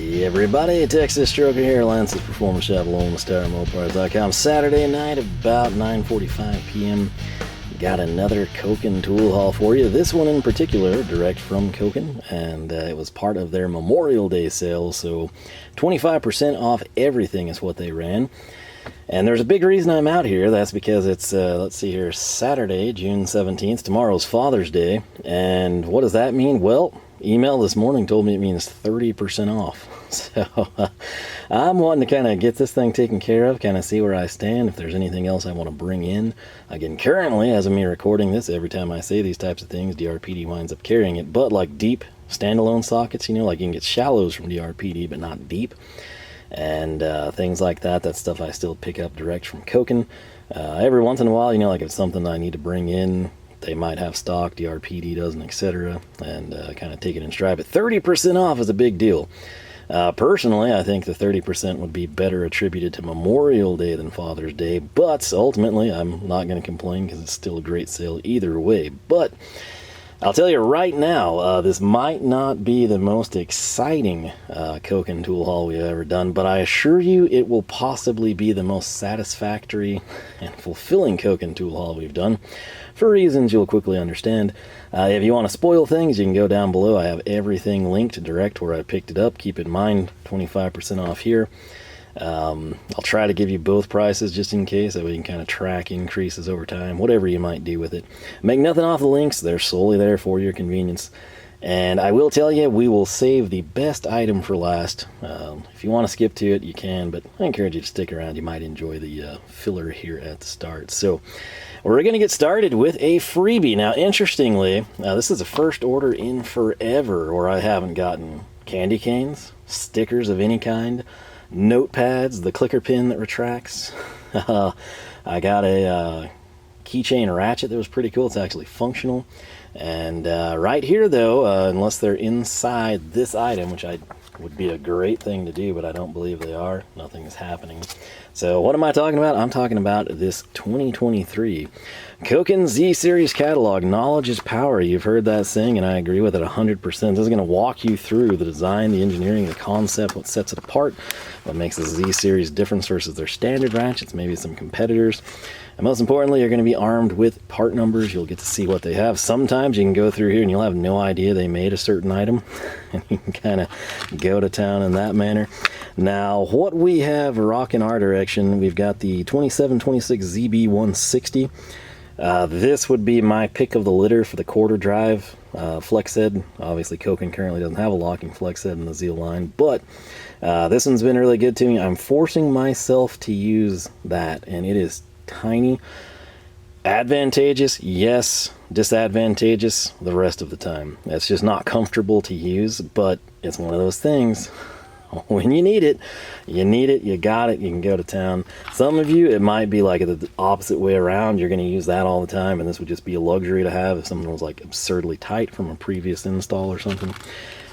Hey everybody, Texas Stroker here, Lance's Performance Shop, Mopars.com. Saturday night about 9:45 p.m. Got another Koken tool haul for you. This one in particular, direct from Koken, and it was part of their Memorial Day sale, so 25% off everything is what they ran. And there's a big reason I'm out here. That's because it's, let's see here, Saturday, June 17th. Tomorrow's Father's Day. And what does that mean? Well, email this morning told me it means 30% off. So I'm wanting to kind of get this thing taken care of, kind of see where I stand, if there's anything else I want to bring in. Again, currently, as of me recording this, every time I say these types of things, DRPD winds up carrying it. But like deep standalone sockets, you know, like you can get shallows from DRPD, but not deep. And things like that, that's stuff I still pick up direct from Koken. Every once in a while, you know, like if it's something I need to bring in, they might have stock, DRPD doesn't, etc., and kind of take it in stride. But 30% off is a big deal. Personally, I think the 30% would be better attributed to Memorial Day than Father's Day, but ultimately, I'm not going to complain because it's still a great sale either way. But I'll tell you right now, this might not be the most exciting Koken tool haul we've ever done, but I assure you it will possibly be the most satisfactory and fulfilling Koken tool haul we've done, for reasons you'll quickly understand. If you want to spoil things, you can go down below. I have everything linked direct where I picked it up. Keep in mind, 25% off here. I'll try to give you both prices just in case, that way you can kind of track increases over time, whatever you might do with it. Make nothing off the links, they're solely there for your convenience. And I will tell you, we will save the best item for last. If you want to skip to it, you can, but I encourage you to stick around. You might enjoy the filler here at the start. So we're going to get started with a freebie. Now, interestingly, this is the first order in forever where I haven't gotten candy canes, stickers of any kind, notepads, the clicker pin that retracts. I got a keychain ratchet that was pretty cool. It's actually functional. And right here, though, unless they're inside this item, which would be a great thing to do, but I don't believe they are, nothing is happening. So what am I talking about? I'm talking about this 2023 Koken Z-Series catalog. Knowledge is power. You've heard that saying, and I agree with it 100%. This is going to walk you through the design, the engineering, the concept, what sets it apart, what makes the Z-Series different versus their standard ratchets, maybe some competitors. And most importantly, you're going to be armed with part numbers. You'll get to see what they have. Sometimes you can go through here and you'll have no idea they made a certain item, and you can kind of go to town in that manner. Now, what we have rocking our direction, we've got the 2726 ZB160. This would be my pick of the litter for the quarter drive flex head. Obviously, Koken currently doesn't have a locking flex head in the Zeal line, but this one's been really good to me. I'm forcing myself to use that, and it is tiny. Advantageous, yes. Disadvantageous the rest of the time. It's just not comfortable to use, but it's one of those things. When you need it, you got it, you can go to town. Some of you, it might be like the opposite way around. You're going to use that all the time, and this would just be a luxury to have if something was like absurdly tight from a previous install or something.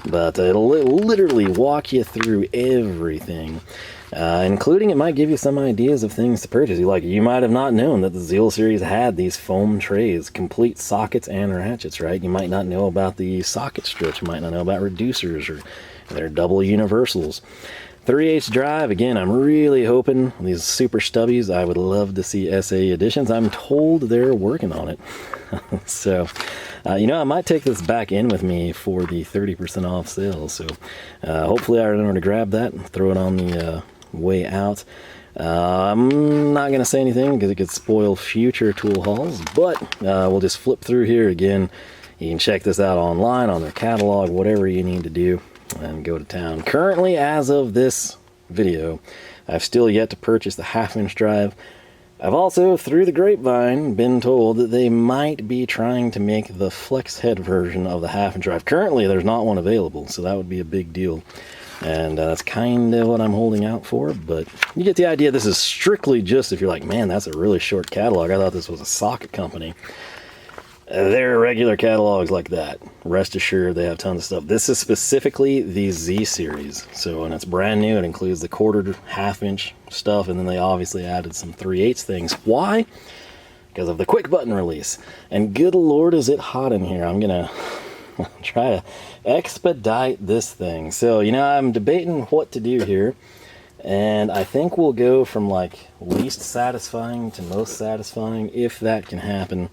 But it'll literally walk you through everything, including it might give you some ideas of things to purchase. You might have not known that the Zeal series had these foam trays, complete sockets and ratchets, right? You might not know about the socket strips. You might not know about reducers or their double universals. 3/8 drive, again, I'm really hoping these super stubbies, I would love to see SA editions. I'm told they're working on it. So, you know, I might take this back in with me for the 30% off sale. So, hopefully I remember to grab that and throw it on the way out. I'm not going to say anything because it could spoil future tool hauls, but we'll just flip through here again. You can check this out online, on their catalog, whatever you need to do, and go to town. Currently, as of this video, I've still yet to purchase the 1/2-inch drive. I've also, through the grapevine, been told that they might be trying to make the flex head version of the 1/2-inch drive. Currently, there's not one available, so that would be a big deal. And that's kind of what I'm holding out for, but you get the idea. This is strictly just if you're like, man, that's a really short catalog. I thought this was a socket company. They're regular catalogs like that. Rest assured, they have tons of stuff. This is specifically the Z series. So, and it's brand new. It includes the 1/4, 1/2-inch stuff, and then they obviously added some 3/8 things. Why? Because of the quick button release. And good Lord, is it hot in here. I'm gonna try to expedite this thing. So, I'm debating what to do here. And I think we'll go from like least satisfying to most satisfying, if that can happen.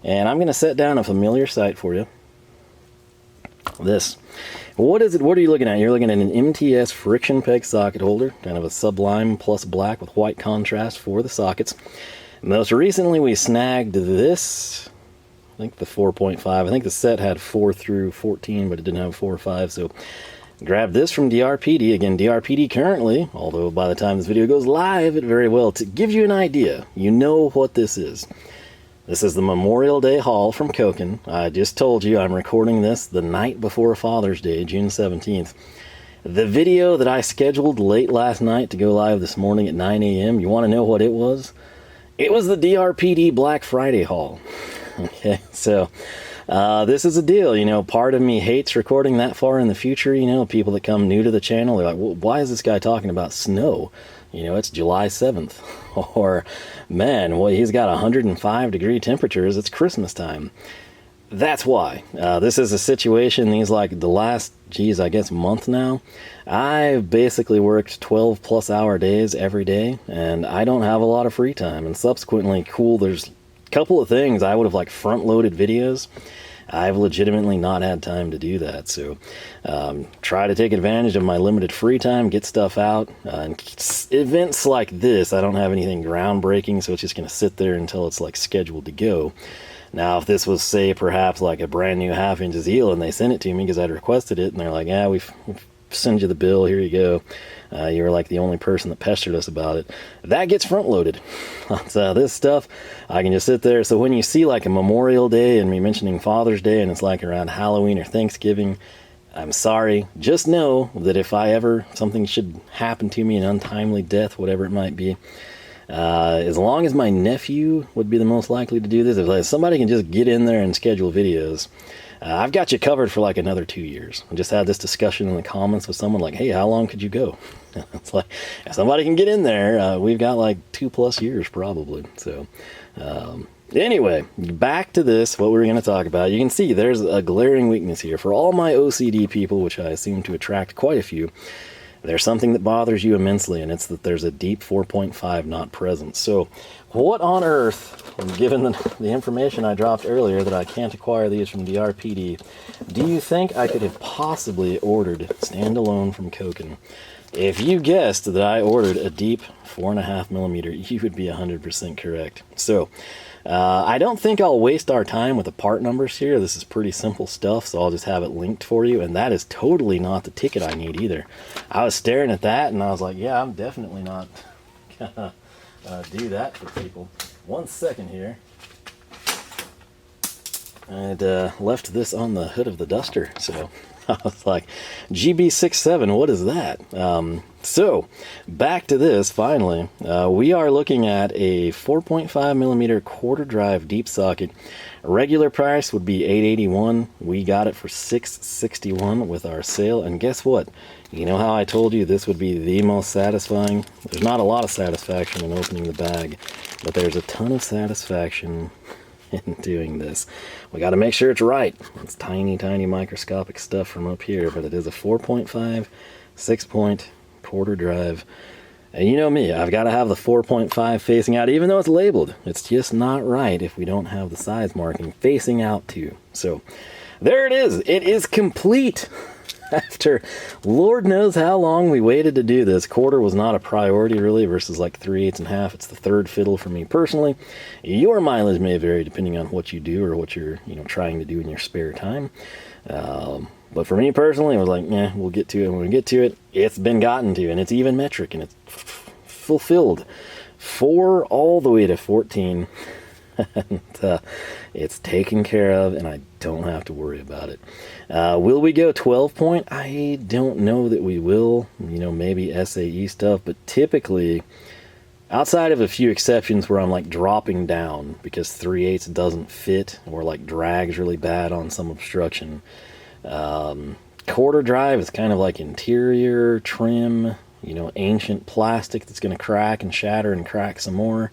And I'm going to set down a familiar sight for you. This. What is it? What are you looking at? You're looking at an MTS friction peg socket holder, kind of a sublime plus black with white contrast for the sockets. Most recently we snagged this, I think the 4.5. I think the set had 4 through 14, but it didn't have 4 or 5, so grab this from DRPD. Again, DRPD currently, although by the time this video goes live, it very well, to give you an idea, you know what this is. This is the Memorial Day haul from Koken. I just told you I'm recording this the night before Father's Day, June 17th. The video that I scheduled late last night to go live this morning at 9 a.m., you want to know what it was? It was the DRPD Black Friday haul. Okay, so this is a deal. Part of me hates recording that far in the future. People that come new to the channel, they're like, well, why is this guy talking about snow? It's July 7th. Or, man, well, he's got 105-degree temperatures. It's Christmas time. That's why. This is a situation, these like the last, I guess month now, I've basically worked 12-plus hour days every day, and I don't have a lot of free time. And subsequently, there's a couple of things I would have like front-loaded videos. I've legitimately not had time to do that, so try to take advantage of my limited free time, get stuff out. And events like this, I don't have anything groundbreaking, so it's just going to sit there until it's like scheduled to go. Now, if this was, say, perhaps like a brand new half-inch Zeal, and they sent it to me because I'd requested it, and they're like, yeah, we've send you the bill, here you go. You were like the only person that pestered us about it. That gets front-loaded. So this stuff, I can just sit there. So when you see like a Memorial Day and me mentioning Father's Day, and it's like around Halloween or Thanksgiving, I'm sorry. Just know that if something should happen to me, an untimely death, whatever it might be, as long as my nephew would be the most likely to do this, if somebody can just get in there and schedule videos, I've got you covered for like another 2 years. I just had this discussion in the comments with someone like, hey, how long could you go? It's like, if somebody can get in there, we've got like 2+ years probably. So anyway, back to this, what we're going to talk about. You can see there's a glaring weakness here. For all my OCD people, which I seem to attract quite a few, there's something that bothers you immensely, and it's that there's a deep 4.5 not present. So what on earth, given the information I dropped earlier that I can't acquire these from DRPD, do you think I could have possibly ordered standalone from Koken? If you guessed that I ordered a deep 4.5mm, you would be 100% correct. So I don't think I'll waste our time with the part numbers here. This is pretty simple stuff, so I'll just have it linked for you. And that is totally not the ticket I need either. I was staring at that and I was like, yeah, I'm definitely not gonna do that for people. 1 second here. I'd left this on the hood of the Duster, so I was like, GB67, what is that? So, back to this, finally. We are looking at a 4.5mm quarter drive deep socket. Regular price would be $881. We got it for $661 with our sale, and guess what? You know how I told you this would be the most satisfying? There's not a lot of satisfaction in opening the bag, but there's a ton of satisfaction in doing this. We got to make sure it's right. It's tiny, tiny microscopic stuff from up here, but it is a 4.5, 6-point quarter drive. And you know me, I've got to have the 4.5 facing out, even though it's labeled. It's just not right if we don't have the size marking facing out too. So there it is. It is complete. After Lord knows how long we waited to do this. Quarter was not a priority really versus like 3/8 and half. It's the third fiddle for me personally. Your mileage may vary depending on what you do or what you're trying to do in your spare time. But for me personally, I was like, yeah, we'll get to it when we get to it. It's been gotten to, and it's even metric, and it's fulfilled 4 all the way to 14. And it's taken care of, and I don't have to worry about it. Will we go 12-point? I don't know that we will. Maybe SAE stuff, but typically, outside of a few exceptions where I'm like dropping down because 3/8 doesn't fit or like drags really bad on some obstruction, quarter drive is kind of like interior trim, ancient plastic that's going to crack and shatter and crack some more.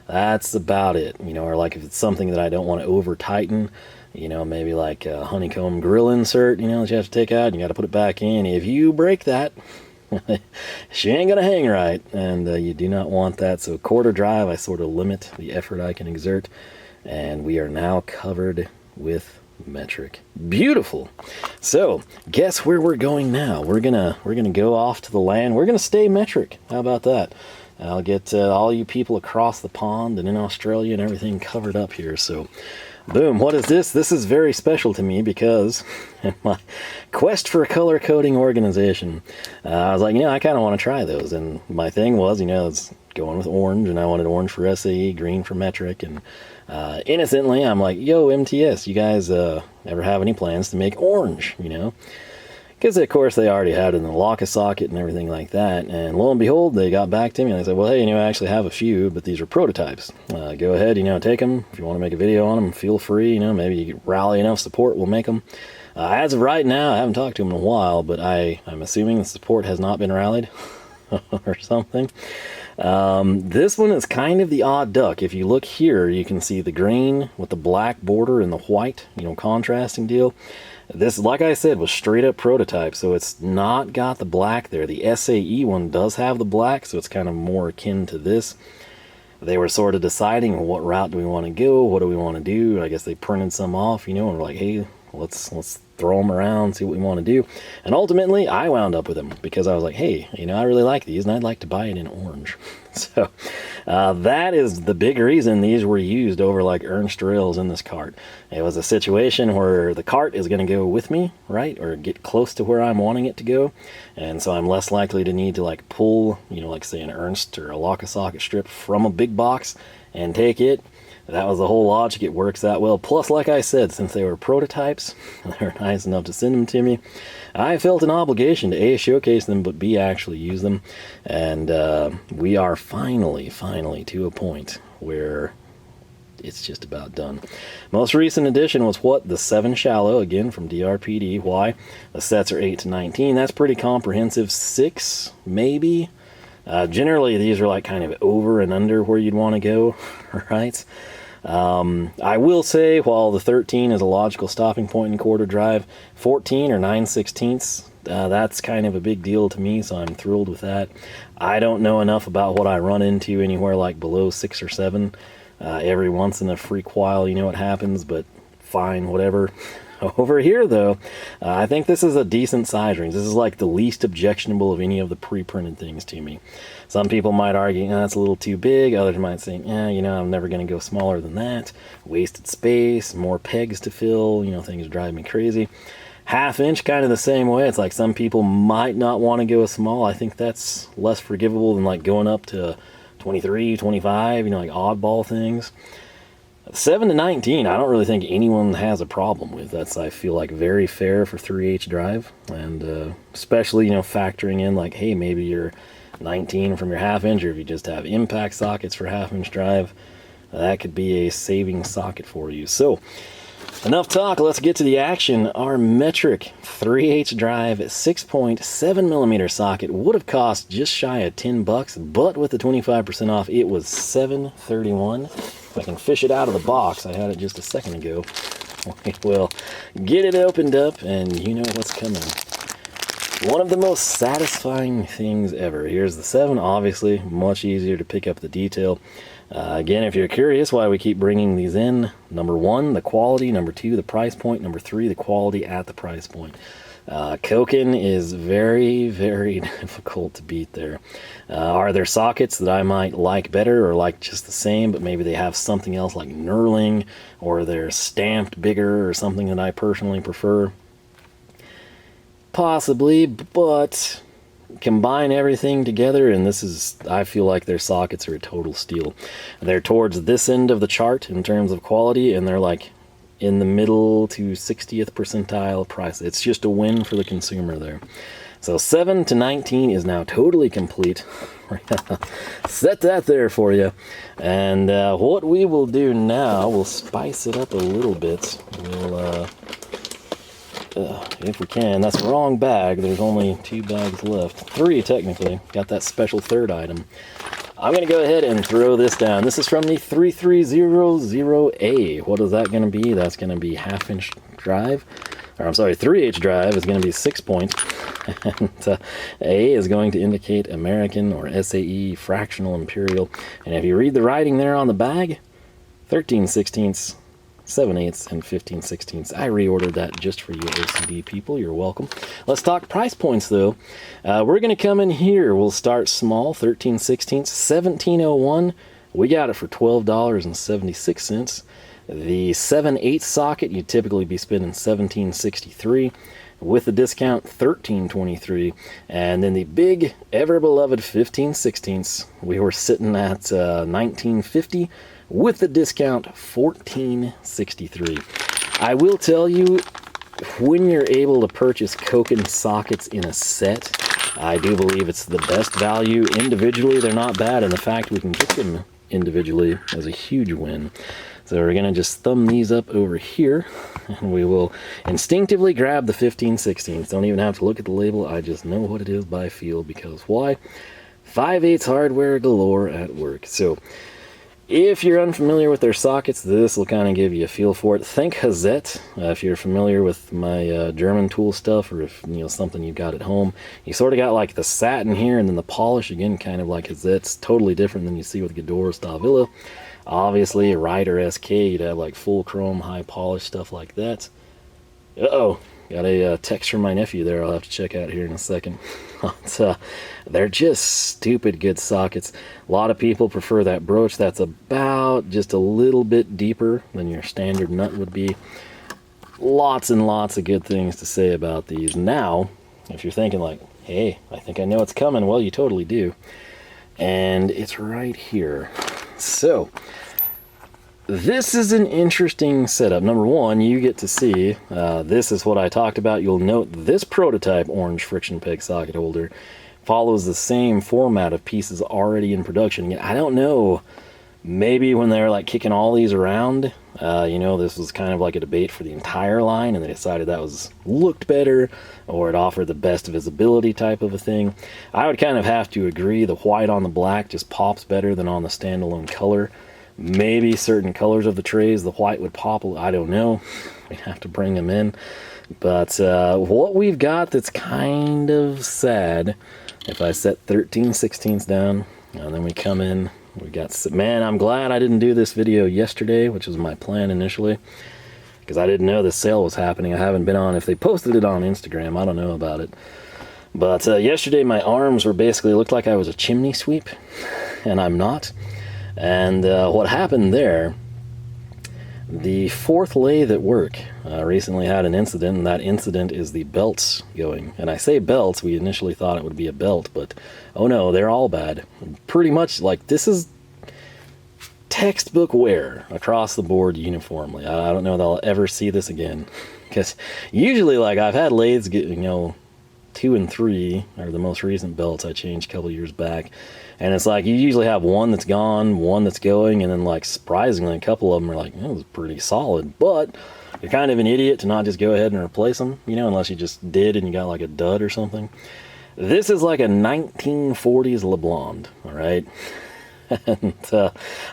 That's about it, or like if it's something that I don't want to over tighten, you know, maybe like a honeycomb grill insert, you know, that you have to take out, and you got to put it back in. If you break that, she ain't gonna hang right, and you do not want that. So quarter drive, I sort of limit the effort I can exert, and we are now covered with metric. Beautiful. So guess where we're going now? We're gonna go off to the land. We're gonna stay metric. How about that? I'll get all you people across the pond and in Australia and everything covered up here. So boom, what is this? This is very special to me because in my quest for a color coding organization, I was like, you know, I kind of want to try those. And my thing was, you know, it's going with orange, and I wanted orange for SAE, green for metric. And innocently, I'm like, yo, MTS, you guys ever have any plans to make orange, you know? Because, of course, they already had it in the lock socket and everything like that. And lo and behold, they got back to me and they said, well, hey, you know, I actually have a few, but these are prototypes. Go ahead, you know, take them. If you want to make a video on them, feel free. You know, maybe you rally enough support, we'll make them. As of right now, I haven't talked to them in a while, but I'm assuming the support has not been rallied or something. This one is kind of the odd duck. If you look here, you can see the green with the black border and the white, you know, contrasting deal. This, like I said, was straight up prototype, so it's not got the black there. The SAE one does have the black, so it's kind of more akin to this. They were sort of deciding what route do we want to go, what do we want to do. I guess they printed some off, you know, and were like, hey, let's throw them around, see what we want to do. And ultimately, I wound up with them because I was like, hey, you know, I really like these, and I'd like to buy it in orange. So that is the big reason these were used over like Ernst rails in this cart. It was a situation where the cart is going to go with me, right, or get close to where I'm wanting it to go, and so I'm less likely to need to like pull, you know, like say an Ernst or a lock socket strip from a big box and take it. That was the whole logic. It works that well. Plus, like I said, since they were prototypes, they were nice enough to send them to me, I felt an obligation to A, showcase them, but B, actually use them. And we are finally to a point where it's just about done. Most recent edition was what? The 7 shallow, again from DRPD. Why? The sets are 8 to 19. That's pretty comprehensive. 6, maybe? Generally, these are like kind of over and under where you'd want to go, right? I will say, while the 13 is a logical stopping point in quarter drive, 14 or 9/16, that's kind of a big deal to me, so I'm thrilled with that. I don't know enough about what I run into anywhere like below 6 or 7. Every once in a freak while, you know what happens, but fine, whatever. Over here, though, I think this is a decent size range. This is like the least objectionable of any of the pre-printed things to me. Some people might argue, that's a little too big. Others might say, you know, I'm never going to go smaller than that. Wasted space, more pegs to fill, you know, things drive me crazy. 1/2 inch, kind of the same way. It's like some people might not want to go small. I think that's less forgivable than like going up to 23, 25, you know, like oddball things. 7 to 19, I don't really think anyone has a problem with. That's, I feel like, very fair for 3H drive, and especially, you know, factoring in like, hey, maybe you're 19 from your 1/2 inch, or if you just have impact sockets for 1/2 inch drive, that could be a saving socket for you. So enough talk, let's get to the action. Our metric 3H drive 6.7 millimeter socket would have cost just shy of $10, but with the 25% off, it was $7.31. If I can fish it out of the box, I had it just a second ago. We will get it opened up, and you know what's coming. One of the most satisfying things ever. Here's the 7, obviously, much easier to pick up the detail. Again, if you're curious why we keep bringing these in, number 1, the quality, number 2, the price point, number 3, the quality at the price point. Koken is very, very difficult to beat there. Are there sockets that I might like better or like just the same, but maybe they have something else like knurling, or they're stamped bigger or something that I personally prefer? Possibly, but combine everything together, and this is, I feel like their sockets are a total steal. They're towards this end of the chart in terms of quality, and they're like in the middle to 60th percentile price. It's just a win for the consumer there. So 7 to 19 is now totally complete. Set that there for you. And what we will do now, we'll spice it up a little bit. We'll, if we can, that's the wrong bag. There's only 2 bags left. 3 technically. Got that special 3rd item. I'm going to go ahead and throw this down. This is from the 3300A. What is that going to be? That's going to be half-inch drive. Or I'm sorry, 3H drive is going to be 6 points. And A is going to indicate American or SAE, fractional imperial. And if you read the writing there on the bag, 13/16, 7/8, and 15/16. I reordered that just for you OCD people. You're welcome. Let's talk price points, though. We're going to come in here. We'll start small, 13/16, 1701. We got it for $12.76. The 7/8 socket, you'd typically be spending $17.63. With the discount, $13.23. And then the big, ever-beloved 15/16, we were sitting at $19.50. With the discount, $14.63. I will tell you, when you're able to purchase Koken sockets in a set, I do believe it's the best value. Individually, they're not bad, and the fact we can get them individually is a huge win. So we're going to just thumb these up over here, and we will instinctively grab the 15/16. Don't even have to look at the label. I just know what it is by feel, because why? 5/8 hardware galore at work. So if you're unfamiliar with their sockets, this will kind of give you a feel for it. Think Hazette. If you're familiar with my German tool stuff, or if something you've got at home, you sort of got like the satin here, and then the polish again, kind of like Hazette's. Totally different than you see with Gador Stavilla. Obviously, a Rider SK, you'd have like full chrome, high polish stuff like that. Uh-oh. Got a text from my nephew there I'll have to check out here in a second. They're just stupid good sockets. A lot of people prefer that broach. That's about just a little bit deeper than your standard nut would be. Lots and lots of good things to say about these. Now, if you're thinking like, hey, I think I know what's coming, well, you totally do. And it's right here. So, this is an interesting setup. Number one, you get to see, this is what I talked about. You'll note this prototype orange friction peg socket holder follows the same format of pieces already in production. I don't know, maybe when they're like kicking all these around, this was kind of like a debate for the entire line, and they decided that looked better, or it offered the best visibility type of a thing. I would kind of have to agree. The white on the black just pops better than on the standalone color. Maybe certain colors of the trays, the white would pop, I don't know. We'd have to bring them in. But what we've got that's kind of sad, if I set 13/16 down, and then we come in, we got, man, I'm glad I didn't do this video yesterday, which was my plan initially, because I didn't know this sale was happening. I haven't been on, if they posted it on Instagram, I don't know about it. But yesterday my arms were basically, looked like I was a chimney sweep, and I'm not. And what happened there, the fourth lathe at work recently had an incident, and that incident is the belts going. And I say belts, we initially thought it would be a belt, but oh no, they're all bad. Pretty much like this is textbook wear across the board uniformly. I don't know that I'll ever see this again. Because usually, like, I've had lathes get, 2 and 3 are the most recent belts I changed a couple years back. And it's like you usually have one that's gone, one that's going, and then like surprisingly a couple of them are like, it was pretty solid. But you're kind of an idiot to not just go ahead and replace them, unless you just did and you got like a dud or something. This is like a 1940s LeBlond, all right? And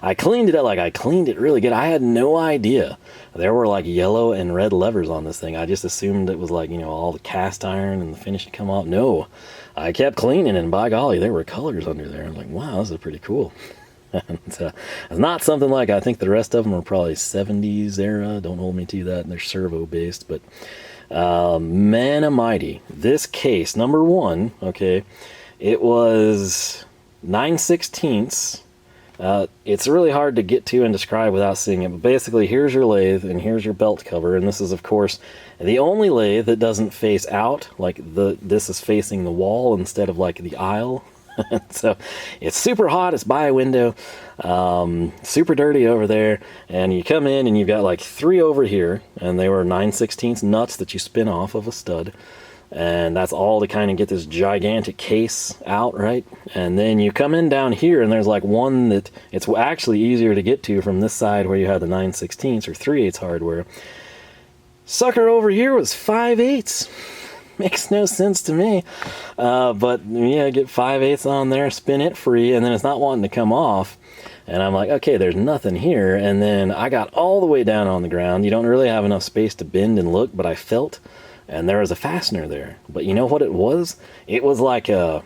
I cleaned it up, I cleaned it really good. I had no idea there were like yellow and red levers on this thing. I just assumed it was like, all the cast iron and the finish had come off. No, I kept cleaning, and by golly, there were colors under there. I'm like, wow, this is pretty cool. And it's not something like, I think the rest of them are probably 70s era. Don't hold me to that. And they're servo based, but man almighty, this case, number one, okay, it was 9/16. It's really hard to get to and describe without seeing it, but basically here's your lathe and here's your belt cover, and this is of course the only lathe that doesn't face out, like this is facing the wall instead of like the aisle. So it's super hot, it's by a window, super dirty over there, and you come in and you've got like 3 over here, and they were 9/16 nuts that you spin off of a stud. And that's all to kind of get this gigantic case out, right? And then you come in down here, and there's like one that it's actually easier to get to from this side where you have the 9/16 or 3/8 hardware. Sucker over here was 5/8. Makes no sense to me. But yeah, get 5/8 on there, spin it free, and then it's not wanting to come off. And I'm like, okay, there's nothing here. And then I got all the way down on the ground. You don't really have enough space to bend and look, but I felt, and there was a fastener there. But you know what it was? It was like a,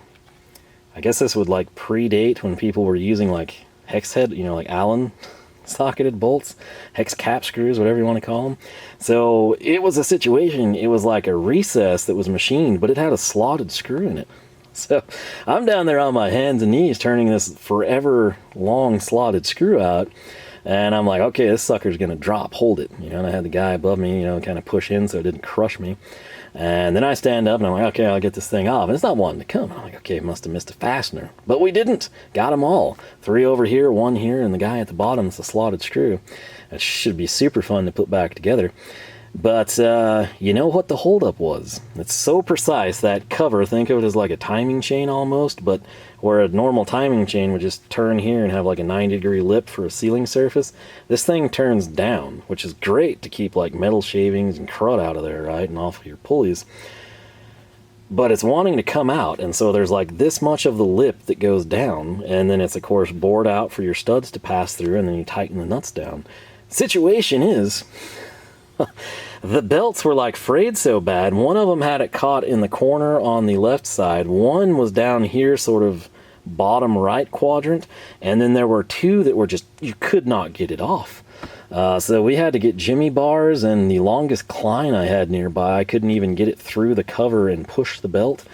I guess this would like predate when people were using like hex head, you know, like Allen socketed bolts, hex cap screws, whatever you want to call them. So it was a situation, it was like a recess that was machined, but it had a slotted screw in it. So I'm down there on my hands and knees turning this forever long slotted screw out, and I'm like, okay, this sucker's gonna drop, hold it, you know. And I had the guy above me, you know, kind of push in so it didn't crush me. And then I stand up and I'm like, okay, I'll get this thing off. And it's not wanting to come. I'm like, okay, must have missed a fastener. But we didn't. Got them all. 3 over here, 1 here, and the guy at the bottom is the slotted screw. It should be super fun to put back together. But you know what the holdup was? It's so precise, that cover, think of it as like a timing chain almost, but where a normal timing chain would just turn here and have like a 90-degree lip for a sealing surface, this thing turns down, which is great to keep like metal shavings and crud out of there, right, and off of your pulleys. But it's wanting to come out, and so there's like this much of the lip that goes down, and then it's of course bored out for your studs to pass through, and then you tighten the nuts down. Situation is, the belts were like frayed so bad. One of them had it caught in the corner on the left side. One was down here, sort of bottom right quadrant. And then there were 2 that were just, you could not get it off. So we had to get Jimmy bars, and the longest Klein I had nearby, I couldn't even get it through the cover and push the belt.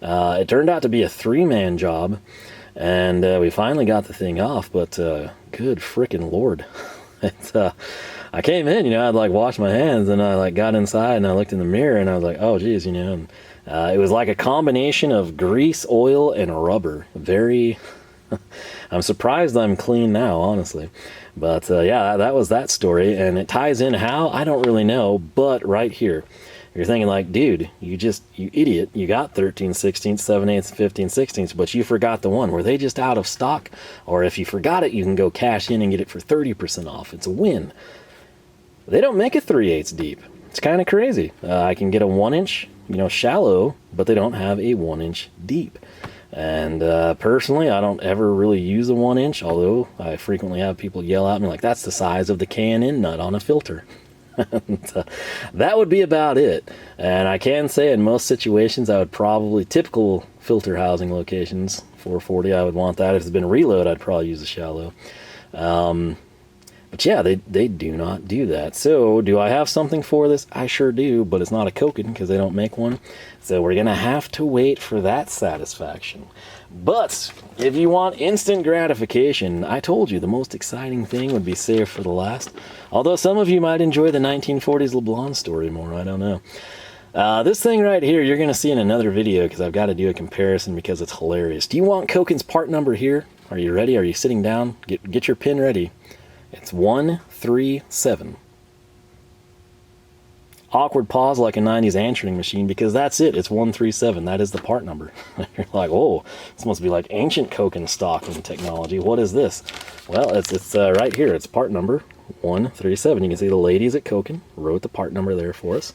It turned out to be a 3-man job. And we finally got the thing off, but good frickin' Lord. I came in, you know, I'd like washed my hands, and I like got inside and I looked in the mirror and I was like, oh geez, you know, and, it was like a combination of grease, oil, and rubber. Very, I'm surprised I'm clean now, honestly. But yeah, that was that story, and it ties in how, I don't really know, but right here, you're thinking like, dude, you idiot, you got 13/16, 7/8, 15/16, but you forgot the one. Were they just out of stock? Or if you forgot it, you can go cash in and get it for 30% off. It's a win. They don't make a 3/8 deep. It's kind of crazy. I can get a 1-inch, you know, shallow, but they don't have a 1-inch deep. And personally, I don't ever really use a 1-inch, although I frequently have people yell at me like, that's the size of the K&N nut on a filter. And, that would be about it. And I can say in most situations, I would probably, typical filter housing locations, 440, I would want that. If it's been reload, I'd probably use a shallow. But yeah, they do not do that. So, do I have something for this? I sure do, but it's not a Koken because they don't make one. So we're going to have to wait for that satisfaction. But if you want instant gratification, I told you the most exciting thing would be saved for the last. Although some of you might enjoy the 1940s LeBlond story more, I don't know. This thing right here, you're going to see in another video because I've got to do a comparison because it's hilarious. Do you want Koken's part number here? Are you ready? Are you sitting down? Get your pen ready. It's 137. Awkward pause like a 90s answering machine, because that's it. It's 137. That is the part number. You're like, whoa, this must be like ancient Koken stock and technology. What is this? Well, it's right here. It's part number 137. You can see the ladies at Koken wrote the part number there for us.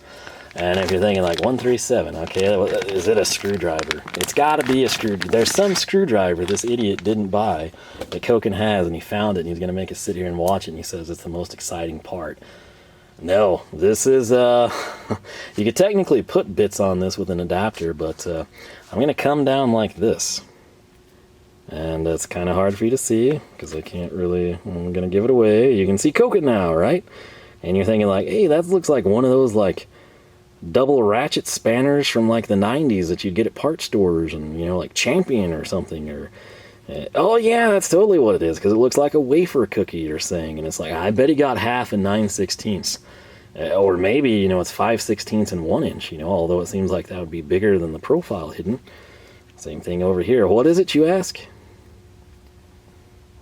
And if you're thinking like 137, okay, is it a screwdriver? It's got to be a screwdriver. There's some screwdriver this idiot didn't buy that Koken has, and he found it, and he's going to make us sit here and watch it, and he says it's the most exciting part. No, this is, you could technically put bits on this with an adapter, but I'm going to come down like this. And it's kind of hard for you to see, because I can't really, I'm going to give it away. You can see Koken now, right? And you're thinking like, hey, that looks like one of those like double ratchet spanners from like the 90s that you'd get at part stores, and you know, like Champion or something, or oh yeah, that's totally what it is, because it looks like a wafer cookie, you're saying. And it's like, I bet he got half and 9/16, or maybe, you know, it's 5/16 and 1 inch, you know, although it seems like that would be bigger than the profile hidden. Same thing over here. What is it, you ask?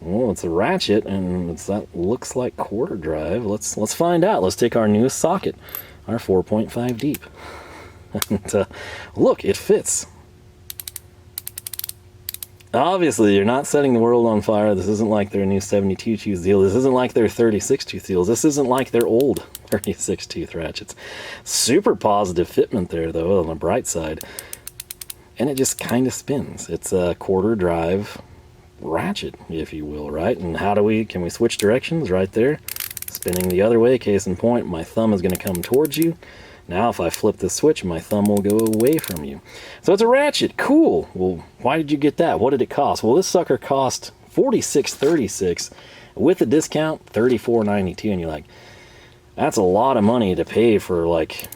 Well, it's a ratchet, and that looks like quarter drive. Let's find out. Let's take our newest socket, our 4.5 deep. And look, it fits. Obviously, you're not setting the world on fire. This isn't like their new 72 tooth deal. This isn't like their 36 tooth deals. This isn't like their old 36 tooth ratchets. Super positive fitment there, though, on the bright side. And it just kind of spins. It's a quarter drive ratchet, if you will, right? And how do we, can we switch directions? Right there. Spinning the other way, case in point, my thumb is going to come towards you. Now if I flip the switch, my thumb will go away from you. So it's a ratchet. Cool. Well, why did you get that? What did it cost? Well, this sucker cost $46.36. With a discount, $34.92. And you're like, that's a lot of money to pay for, like,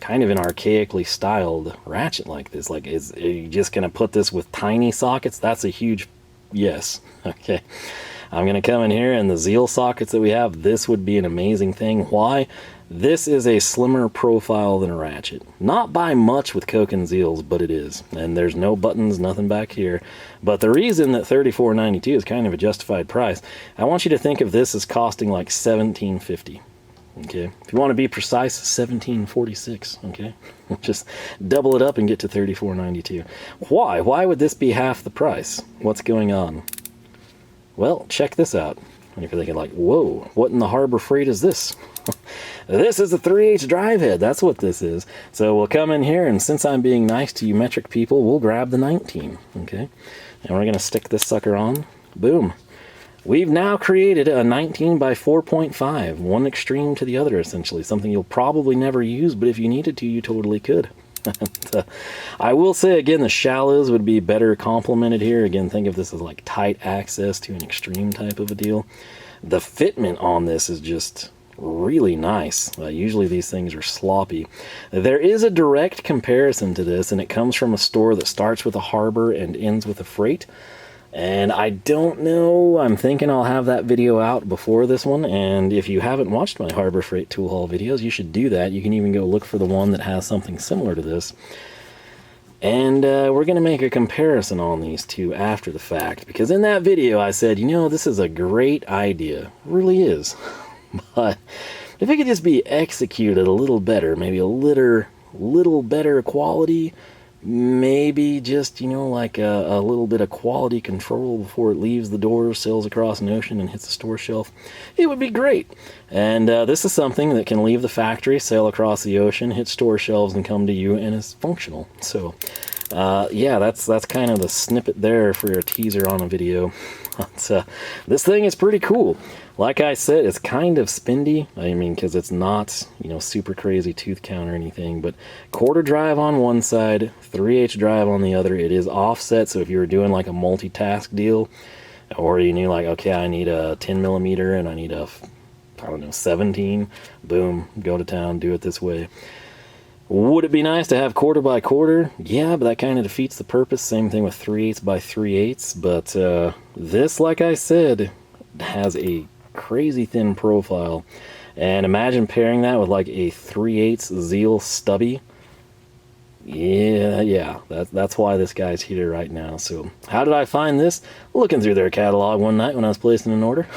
kind of an archaically styled ratchet like this. Like, are you just going to put this with tiny sockets? That's a huge yes. Okay. I'm going to come in here, and the Zeal sockets that we have, this would be an amazing thing. Why? This is a slimmer profile than a ratchet. Not by much with Koken Zeals, but it is. And there's no buttons, nothing back here. But the reason that $34.92 is kind of a justified price, I want you to think of this as costing like $17.50. Okay, if you want to be precise, $17.46. Okay, just double it up and get to $34.92. Why? Why would this be half the price? What's going on? Well, check this out. And if you're thinking like, whoa, what in the Harbor Freight is this? This is a 3/8 drive head. That's what this is. So we'll come in here, and since I'm being nice to you metric people, we'll grab the 19. Okay, and we're going to stick this sucker on. Boom. We've now created a 19 by 4.5, one extreme to the other, essentially. Something you'll probably never use, but if you needed to, you totally could. I will say, again, the shallows would be better complemented here. Again, think of this as like tight access to an extreme type of a deal. The fitment on this is just really nice. Usually these things are sloppy. There is a direct comparison to this, and it comes from a store that starts with a Harbor and ends with a Freight. And I don't know, I'm thinking I'll have that video out before this one, and if you haven't watched my Harbor Freight tool haul videos, you should do that. You can even go look for the one that has something similar to this. And we're going to make a comparison on these two after the fact, because in that video I said, you know, this is a great idea. It really is. But if it could just be executed a little better, maybe a little better quality, maybe just, you know, like a little bit of quality control before it leaves the door, sails across an ocean, and hits the store shelf, it would be great. And this is something that can leave the factory, sail across the ocean, hit store shelves, and come to you, and is functional. So yeah, that's kind of the snippet there for a teaser on a video. But, this thing is pretty cool. Like I said, it's kind of spendy. I mean, because it's not, you know, super crazy tooth count or anything, but quarter drive on one side, 3/8 drive on the other. It is offset, so if you were doing like a multitask deal, or you knew like, okay, I need a 10 millimeter and I need a, I don't know, 17, boom, go to town, do it this way. Would it be nice to have quarter by quarter? Yeah, but that kind of defeats the purpose. Same thing with 3/8 by 3/8. But this, like I said, has a crazy thin profile. And imagine pairing that with like a 3/8 Zeal stubby. Yeah, that's why this guy's here right now. So how did I find this? Looking through their catalog one night when I was placing an order.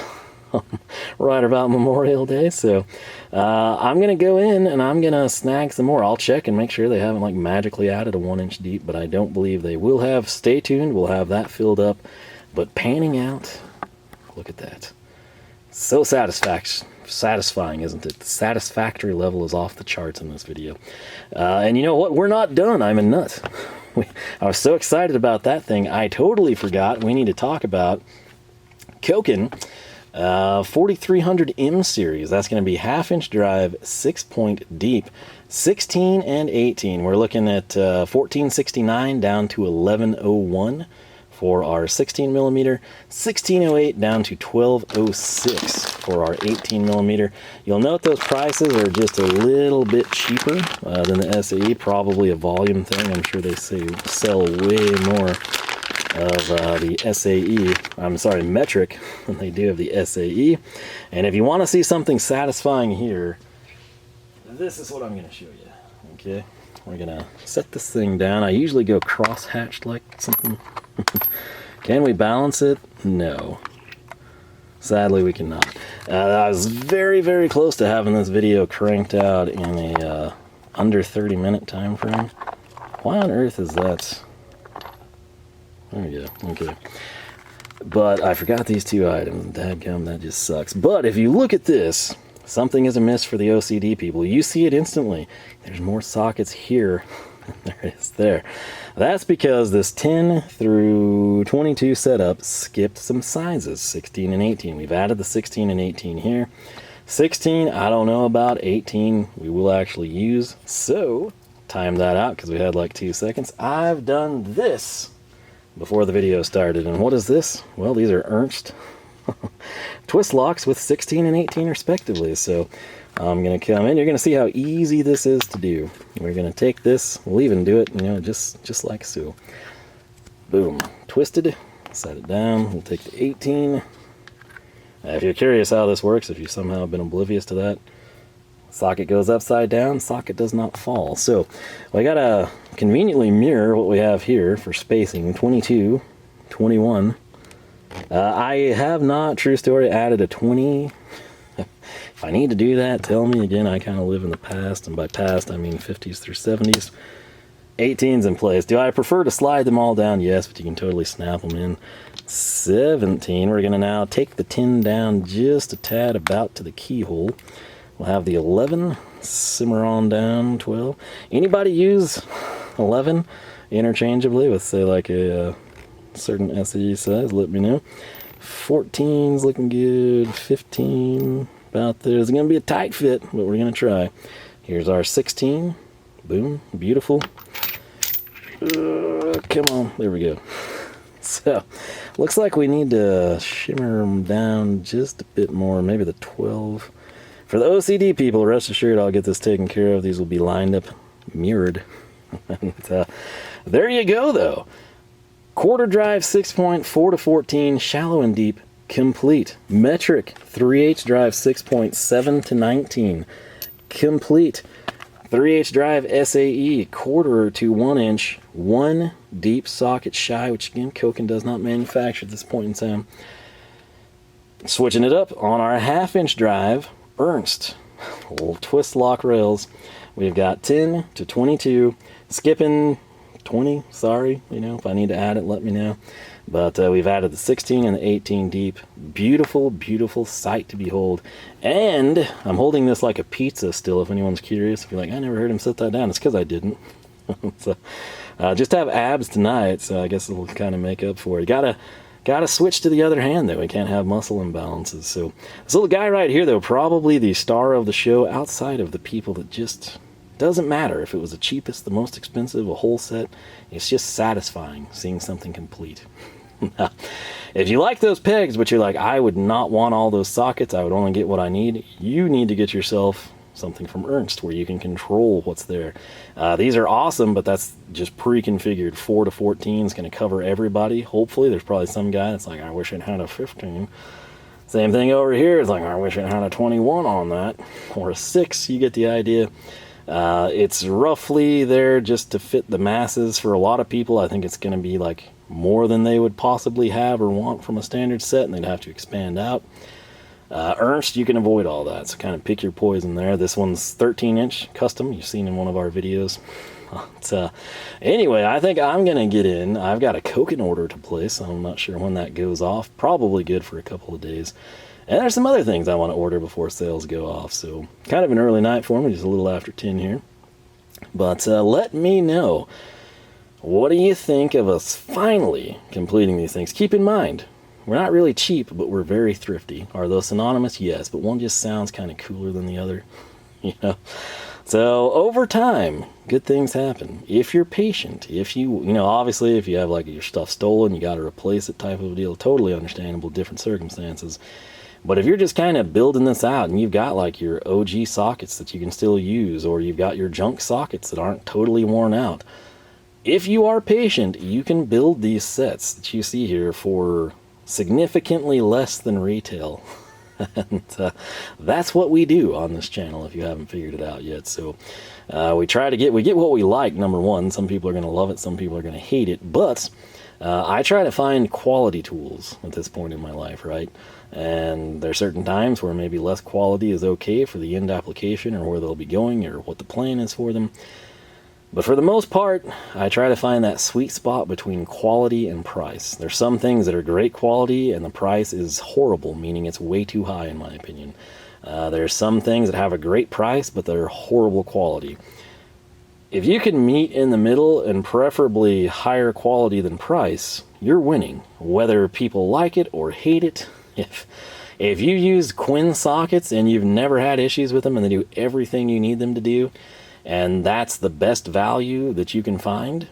Right about Memorial Day. So I'm gonna go in and I'm gonna snag some more. I'll check and make sure they haven't like magically added a 1-inch deep, but I don't believe they will have. Stay tuned, we'll have that filled up. But panning out, look at that. So satisfying, isn't it? The satisfactory level is off the charts in this video. And you know what, we're not done. I'm a nut. I was so excited about that thing, I totally forgot we need to talk about Koken 4300M series. That's going to be 1/2-inch drive, 6-point deep, 16 and 18. We're looking at 1469 down to 1101 for our 16 millimeter, 1608 down to 1206 for our 18 millimeter. You'll note those prices are just a little bit cheaper than the SAE, probably a volume thing. I'm sure they sell way more of the SAE, I'm sorry, metric, than they do of the SAE. And if you want to see something satisfying here, this is what I'm going to show you. Okay, we're going to set this thing down. I usually go cross-hatched like something. Can we balance it? No. Sadly, we cannot. I was very, very close to having this video cranked out in a under 30-minute time frame. Why on earth is that? There we go. Okay. But I forgot these two items. Dadgum, that just sucks. But if you look at this, Something is amiss for the OCD people. You see it instantly. There's more sockets here than there is there. That's because this 10 through 22 setup skipped some sizes, 16 and 18. We've added the 16 and 18 here. 16, I don't know about. 18, we will actually use. So, time that out because we had like 2 seconds. I've done this before the video started. And what is this? Well, these are Ernst twist locks with 16 and 18 respectively. So I'm going to come in. You're going to see how easy this is to do. We're going to take this. We'll even do it, you know, just like so. Boom. Twisted. Set it down. We'll take the 18. If you're curious how this works, if you've somehow been oblivious to that, socket goes upside down, socket does not fall. So we got to conveniently mirror what we have here for spacing, 22, 21. I have not, true story, added a 20. If I need to do that, tell me. Again, I kind of live in the past, and by past I mean 50s through 70s. 18's in place. Do I prefer to slide them all down? Yes, but you can totally snap them in. 17, we're going to now take the 10 down just a tad about to the keyhole. We'll have the 11 simmer on down. 12. Anybody use 11 interchangeably with, say, like a certain SE size? Let me know. 14's looking good. 15 about there. It's going to be a tight fit, but we're going to try. Here's our 16. Boom. Beautiful. Come on. There we go. So, looks like we need to shimmer them down just a bit more. Maybe the 12. For the OCD people, rest assured I'll get this taken care of. These will be lined up, mirrored. And, there you go, though. Quarter drive 6.4 to 14, shallow and deep, complete. Metric 3/8 drive 6.7 to 19, complete. 3/8 drive SAE, quarter to 1 inch, 1 deep socket shy, which again, Koken does not manufacture at this point in time. Switching it up on our 1/2 inch drive, Ernst, little twist lock rails. We've got 10 to 22, skipping 20, sorry, you know, if I need to add it, let me know. But we've added the 16 and the 18 deep. Beautiful, beautiful sight to behold. And I'm holding this like a pizza still, if anyone's curious. If you're like, I never heard him set that down, it's because I didn't. So, just have abs tonight, so I guess it'll kind of make up for it. Gotta switch to the other hand, though. We can't have muscle imbalances. So this little guy right here, though, probably the star of the show outside of the people that just... Doesn't matter if it was the cheapest, the most expensive, a whole set. It's just satisfying seeing something complete. Now, if you like those pegs, but you're like, I would not want all those sockets, I would only get what I need, you need to get yourself something from Ernst where you can control what's there. These are awesome, but that's just pre-configured. 4 to 14 is going to cover everybody. Hopefully, there's probably some guy that's like, I wish it had a 15. Same thing over here. It's like, I wish it had a 21 on that. Or a 6, you get the idea. It's roughly there just to fit the masses. For a lot of people, I think it's going to be like more than they would possibly have or want from a standard set, and they'd have to expand out. Ernst, you can avoid all that, so kind of pick your poison there. This one's 13-inch custom. You've seen in one of our videos. But, anyway, I think I'm going to get in. I've got a Koken order to place. I'm not sure when that goes off. Probably good for a couple of days. And there's some other things I want to order before sales go off. So kind of an early night for me, just a little after 10 here. But let me know, what do you think of us finally completing these things? Keep in mind, we're not really cheap, but we're very thrifty. Are those synonymous? Yes, but one just sounds kind of cooler than the other. You know? So over time, good things happen. If you're patient, if you know, obviously if you have like your stuff stolen, you got to replace it type of a deal, totally understandable, different circumstances. But if you're just kind of building this out and you've got like your OG sockets that you can still use, or you've got your junk sockets that aren't totally worn out, if you are patient, you can build these sets that you see here for significantly less than retail. And that's what we do on this channel, if you haven't figured it out yet. So we get what we like, number one. Some people are going to love it, some people are going to hate it, but I try to find quality tools at this point in my life, right? And there are certain times where maybe less quality is okay for the end application, or where they'll be going, or what the plan is for them. But for the most part, I try to find that sweet spot between quality and price. There's some things that are great quality and the price is horrible, meaning it's way too high in my opinion. There's some things that have a great price, but they're horrible quality. If you can meet in the middle and preferably higher quality than price, you're winning, whether people like it or hate it. If you use Quinn sockets and you've never had issues with them and they do everything you need them to do, and that's the best value that you can find,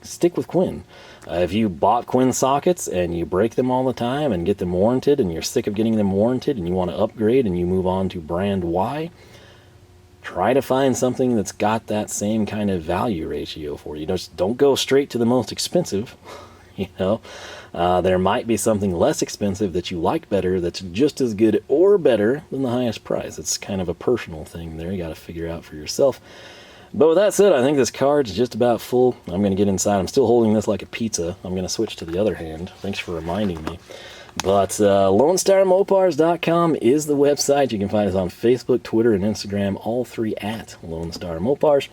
stick with Quinn. If you bought Quinn sockets and you break them all the time and get them warranted and you're sick of getting them warranted and you want to upgrade and you move on to brand Y, try to find something that's got that same kind of value ratio for you. Just don't go straight to the most expensive. There might be something less expensive that you like better that's just as good or better than the highest price. It's kind of a personal thing there. You got to figure out for yourself. But with that said, I think this card's just about full. I'm going to get inside. I'm still holding this like a pizza. I'm going to switch to the other hand. Thanks for reminding me. But LoneStarMopars.com is the website. You can find us on Facebook, Twitter, and Instagram, all three at Lone Star Mopars.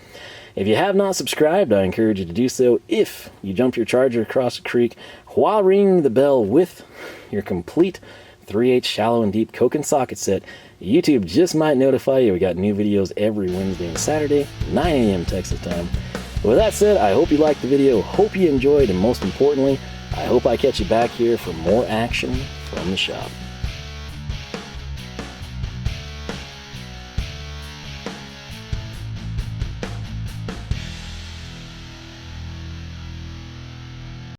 If you have not subscribed, I encourage you to do so if you jump your Charger across the creek while ringing the bell with your complete 3/8 shallow and deep Koken socket set. YouTube just might notify you. We got new videos every Wednesday and Saturday, 9 a.m. Texas time. With that said, I hope you liked the video, hope you enjoyed, and most importantly, I hope I catch you back here for more action from the shop.